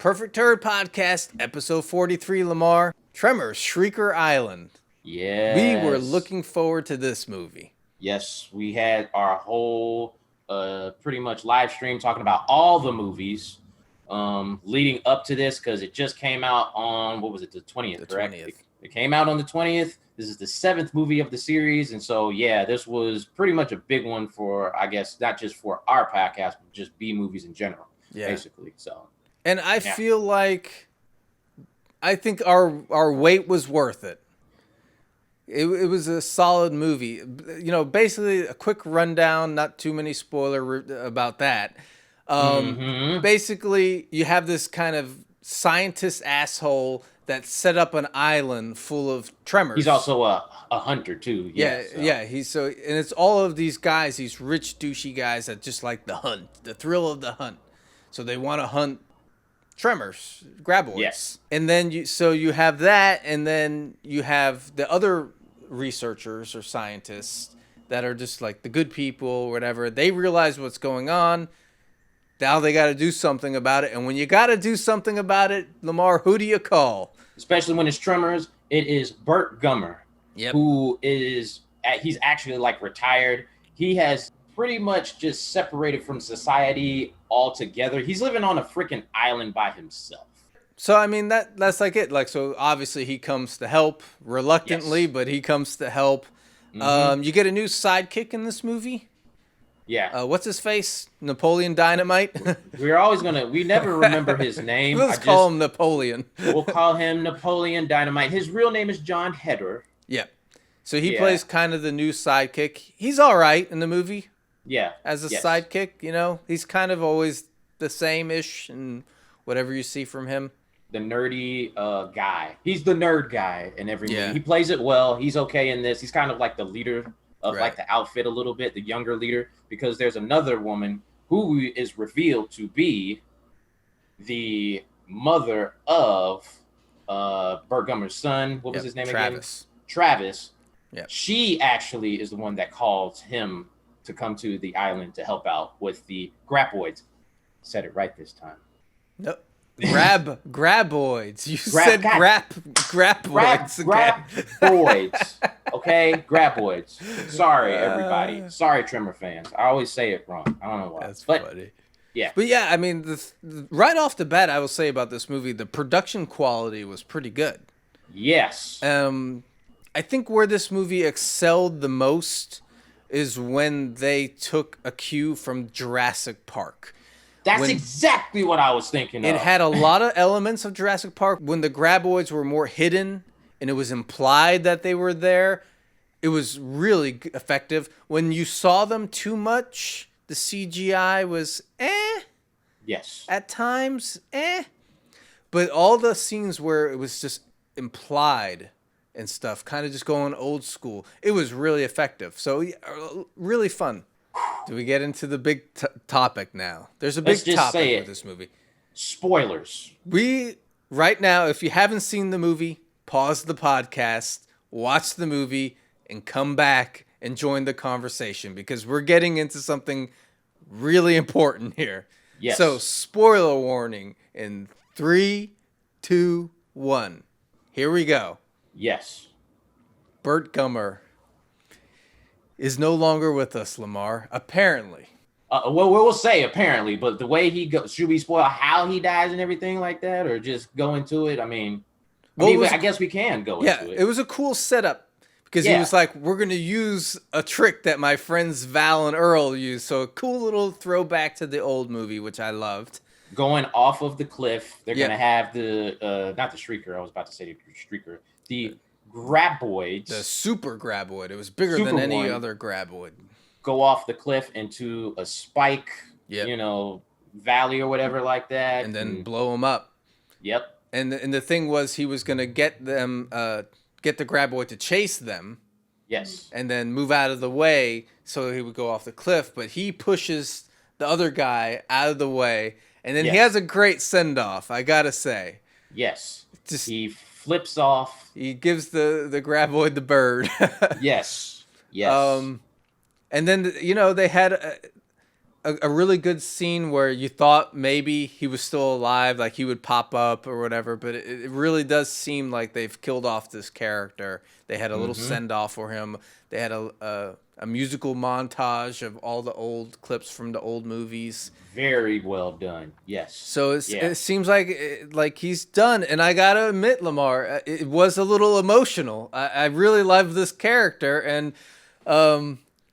Perfect Turd Podcast, episode 43, Lamar. Tremors, Shrieker Island. Yes. We were looking forward to this movie. Yes, we had our whole pretty much live stream talking about all the movies leading up to this because it just came out on, what was it, the 20th, correct? 20th. It came out on the 20th. This is the 7th movie of the series. And so, yeah, this was pretty much a big one for, I guess, not just for our podcast, but just B movies in general, basically. So, and I feel like, I think our wait was worth it. It was a solid movie. You know, basically a quick rundown, not too many spoiler about that. Basically, you have this kind of scientist asshole that set up an island full of tremors. He's also a hunter too. Yeah. He's and it's all of these guys, these rich douchey guys that just like the hunt, the thrill of the hunt. So they want to hunt tremors, graboids. Yes. And then you have that, and then you have the other researchers or scientists that are just like the good people or whatever. They realize what's going on. Now they got to do something about it. And when you got to do something about it, Lamar, who do you call? Especially when it's Tremors, it is Burt Gummer, who is, he's actually like retired. He has pretty much just separated from society altogether. He's living on a freaking island by himself. So, I mean, that's like it. Like, so obviously he comes to help reluctantly, but he comes to help. You get a new sidekick in this movie. Yeah. What's his face? Napoleon Dynamite? We never remember his name. Let's call him Napoleon. We'll call him Napoleon Dynamite. His real name is John Heder. Yeah. So he plays kind of the new sidekick. He's all right in the movie. Yeah. As a sidekick, you know, he's kind of always the same-ish and whatever you see from him. The nerdy guy. He's the nerd guy in every movie. He plays it well. He's okay in this. He's kind of like the leader of like the outfit a little bit, the younger leader, because there's another woman who is revealed to be the mother of Burt Gummer's son. What was his name again? Travis. Yeah. She actually is the one that calls him to come to the island to help out with the graboids. Said it right this time. Nope. Graboids. You said graboids. Graboids. Okay? Graboids. Sorry, everybody. Sorry, Tremor fans. I always say it wrong. I don't know why. That's funny. Yeah. But yeah, I mean, right off the bat, I will say about this movie, the production quality was pretty good. Yes. I think where this movie excelled the most is when they took a cue from Jurassic Park. That's exactly what I was thinking of. It had a lot of elements of Jurassic Park. When the graboids were more hidden and it was implied that they were there, it was really effective. When you saw them too much, the CGI was Yes. At times, But all the scenes where it was just implied and stuff, kind of just going old school, it was really effective. So really fun. Do we get into the big topic now? There's a big topic with this movie. Spoilers. Right now, if you haven't seen the movie, pause the podcast, watch the movie, and come back and join the conversation because we're getting into something really important here. Yes. So, spoiler warning in 3, 2, 1. Here we go. Yes. Burt Gummer is no longer with us, Lamar. Apparently. Well, we'll say apparently, but the way he goes, should we spoil how he dies and everything like that, or just go into it? I guess we can go into it. It was a cool setup because he was like, we're going to use a trick that my friends Val and Earl used. So a cool little throwback to the old movie, which I loved. Going off of the cliff, they're going to have not the Shrieker, I was about to say the Shrieker, the graboids. The super graboid. It was bigger than any other graboid. Go off the cliff into a spike, valley or whatever like that. And then blow them up. Yep. And the thing was he was going to get them, get the graboid to chase them. Yes. And then move out of the way so he would go off the cliff. But he pushes the other guy out of the way. And then he has a great send-off, I got to say. Yes. He flips off. He gives the graboid the bird. Yes. And then, they had a really good scene where you thought maybe he was still alive, like he would pop up or whatever, but it really does seem like they've killed off this character. They had a little send off for him. They had a musical montage of all the old clips from the old movies. Very well done. Yes. So it seems like he's done, and I gotta admit, Lamar, it was a little emotional. I really love this character, and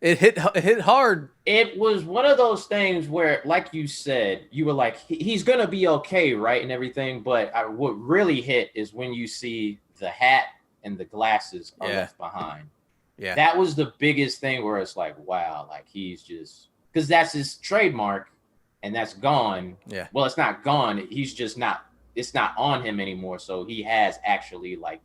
it hit hard. It was one of those things where, like you said, you were like, he's gonna be okay, right, and everything. But what really hit is when you see the hat and the glasses are left behind. Yeah, that was the biggest thing where it's like, wow, like he's just, because that's his trademark, and that's gone. Yeah. Well, it's not gone. He's just not. It's not on him anymore. So he has actually, like,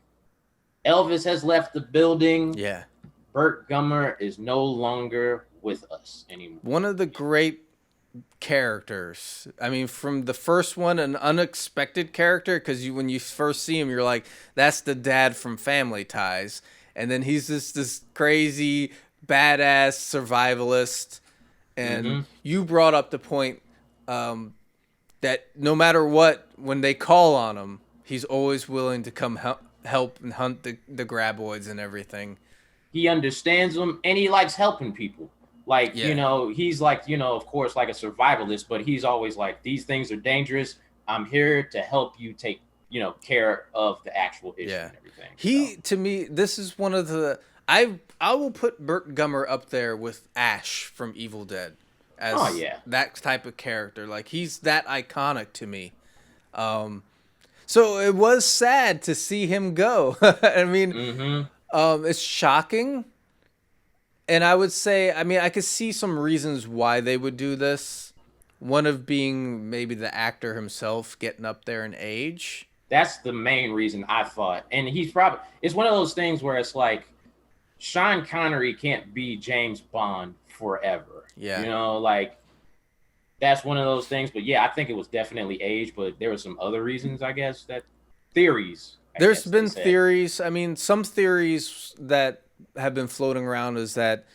Elvis has left the building. Yeah. Burt Gummer is no longer with us anymore. One of the great characters. I mean, from the first one, an unexpected character, because when you first see him, you're like, that's the dad from Family Ties. And then he's this crazy, badass survivalist. And you brought up the point that no matter what, when they call on him, he's always willing to come help and hunt the graboids and everything. He understands them, and he likes helping people. Like, you know, he's like, you know, of course, like a survivalist, but he's always like, these things are dangerous. I'm here to help you take, you know, care of the actual issue and everything. To me, this is one of the, I will put Burt Gummer up there with Ash from Evil Dead as that type of character. Like, he's that iconic to me. So it was sad to see him go. I mean, it's shocking. And I would say, I mean, I could see some reasons why they would do this. One of being maybe the actor himself getting up there in age. That's the main reason, I thought. And he's probably, it's one of those things where it's like, Sean Connery can't be James Bond forever. Yeah. You know, like, that's one of those things. But yeah, I think it was definitely age, but there were some other reasons, I guess, that theories. There's been theories. I mean, some theories that have been floating around is that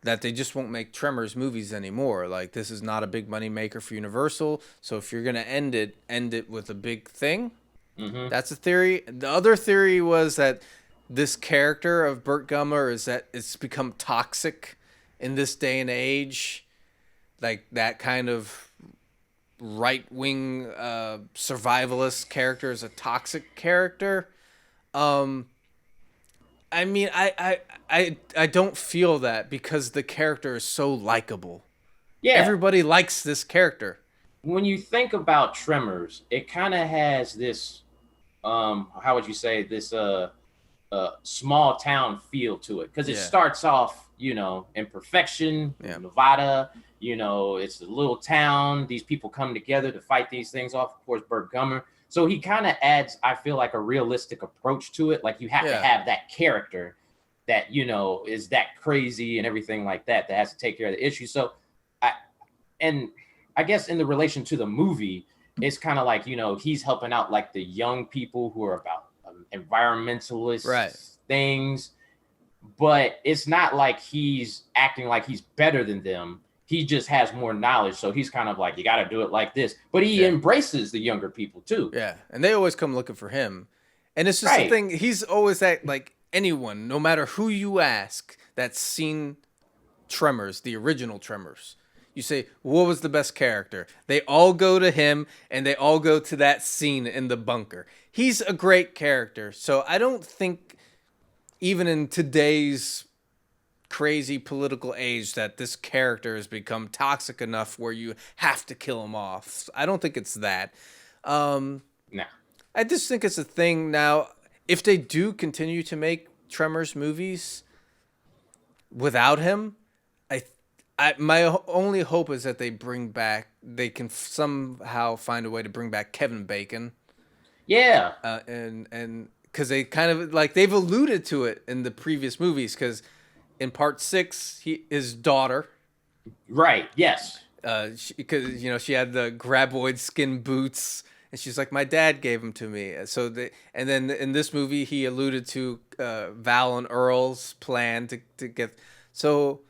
they just won't make Tremors movies anymore. Like, this is not a big money maker for Universal. So if you're going to end it with a big thing. That's a theory. The other theory was that this character of Burt Gummer is that it's become toxic in this day and age. Like, that kind of right-wing survivalist character is a toxic character. I mean, I don't feel that because the character is so likable. Yeah. Everybody likes this character. When you think about Tremors, it kind of has this, how would you say, this small town feel to it. Because it starts off, you know, in perfection, Nevada. You know, it's a little town. These people come together to fight these things off. Of course, Burt Gummer. So he kind of adds, I feel like, a realistic approach to it. Like, you have to have that character that, you know, is that crazy and everything like that has to take care of the issue. So, I guess in the relation to the movie, it's kind of like, you know, he's helping out like the young people who are about environmentalist things. But it's not like he's acting like he's better than them. He just has more knowledge, so he's kind of like, you got to do it like this. But he embraces the younger people, too. Yeah, and they always come looking for him. And it's just the thing, he's always that, like, anyone, no matter who you ask, that's seen Tremors, the original Tremors. You say, what was the best character? They all go to him, and they all go to that scene in the bunker. He's a great character, so I don't think, even in today's crazy political age, that this character has become toxic enough where you have to kill him off. I don't think it's that. No. I just think it's a thing now. If they do continue to make Tremors movies without him, my only hope is that they can somehow find a way to bring back Kevin Bacon. Yeah. And because they kind of, like, they've alluded to it in the previous movies, because in part 6, his daughter. Right. Yes. Because, you know, she had the graboid skin boots, and she's like, my dad gave them to me. So and then in this movie, he alluded to Val and Earl's plan to get. So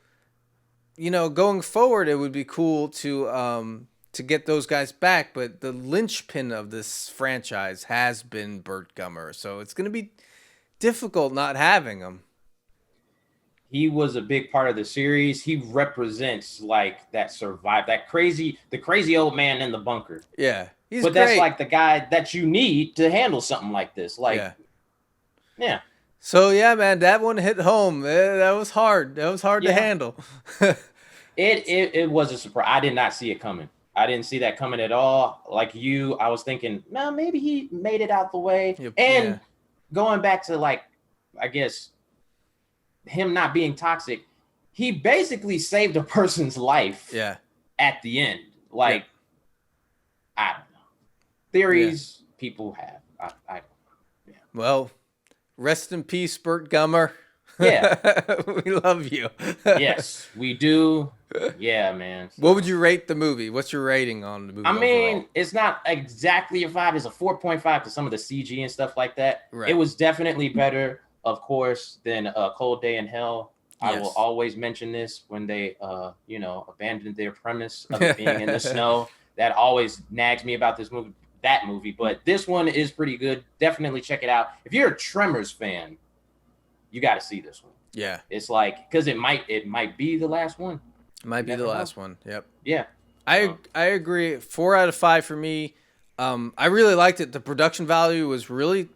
going forward, it would be cool to get those guys back, but the linchpin of this franchise has been Burt Gummer, so it's going to be difficult not having him. He was a big part of the series. He represents like the crazy old man in the bunker. Yeah, he's great. That's like the guy that you need to handle something like this. Like, yeah. So yeah, man, that one hit home. That was hard. That was hard to handle. It was a surprise. I did not see it coming. I didn't see that coming at all. Like you, I was thinking, no, maybe he made it out the way. And going back to like, I guess, him not being toxic, he basically saved a person's life. At the end, like, I don't know. Theories people have. I don't know. Well, rest in peace, Burt Gummer. We love you. Yes, we do. Yeah, man. So, what would you rate the movie? What's your rating on the movie? I mean, it's not exactly a 5. It's a 4.5 to some of the CG and stuff like that. Right. It was definitely better, of course, than A Cold Day in Hell. I will always mention this when they, abandoned their premise of it being in the snow. That always nags me about this movie. That movie, but this one is pretty good. Definitely check it out. If you're a Tremors fan, you got to see this one. Yeah, it's like because it might be the last one. It might be the last one. Yep. Yeah, I agree. 4 out of 5 for me. I really liked it. The production value was really,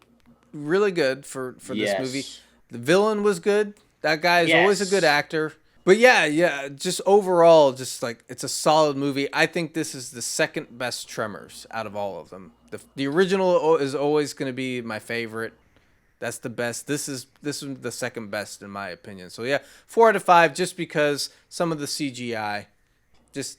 really good for this movie. The villain was good. That guy is always a good actor. But yeah, just overall, just like it's a solid movie. I think this is the second best Tremors out of all of them. The original is always going to be my favorite. That's the best. This is the second best in my opinion. So yeah, 4 out of 5 just because some of the CGI, just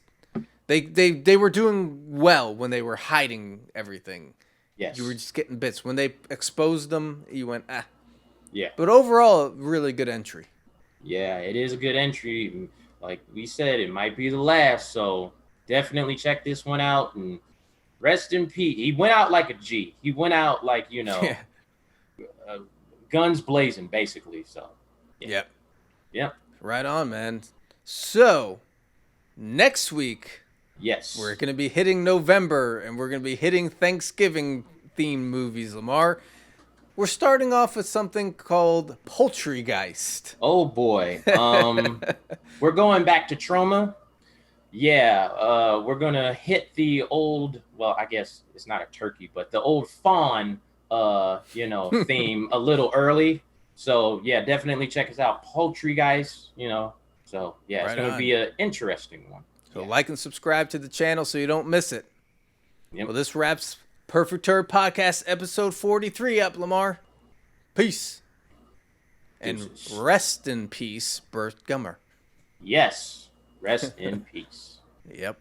they were doing well when they were hiding everything. Yes, you were just getting bits. When they exposed them, you went ah. Yeah. But overall, really good entry. Yeah, it is a good entry. Like we said, it might be the last. So definitely check this one out and rest in peace. He went out like a G. He went out like, guns blazing, basically. So, Yep. Yep. Right on, man. So, next week, we're going to be hitting November and we're going to be hitting Thanksgiving themed movies, Lamar. We're starting off with something called Poultrygeist. Oh boy. We're going back to Tremor. Yeah, we're going to hit the old, well, I guess it's not a turkey, but the old fawn, theme a little early. So, yeah, definitely check us out. Poultrygeist, So, yeah, it's going to be an interesting one. So, like and subscribe to the channel so you don't miss it. Yep. Well, this wraps Perfect Turd Podcast episode 43 up, Lamar. Peace. And rest in peace, Burt Gummer. Yes. Rest in peace. Yep.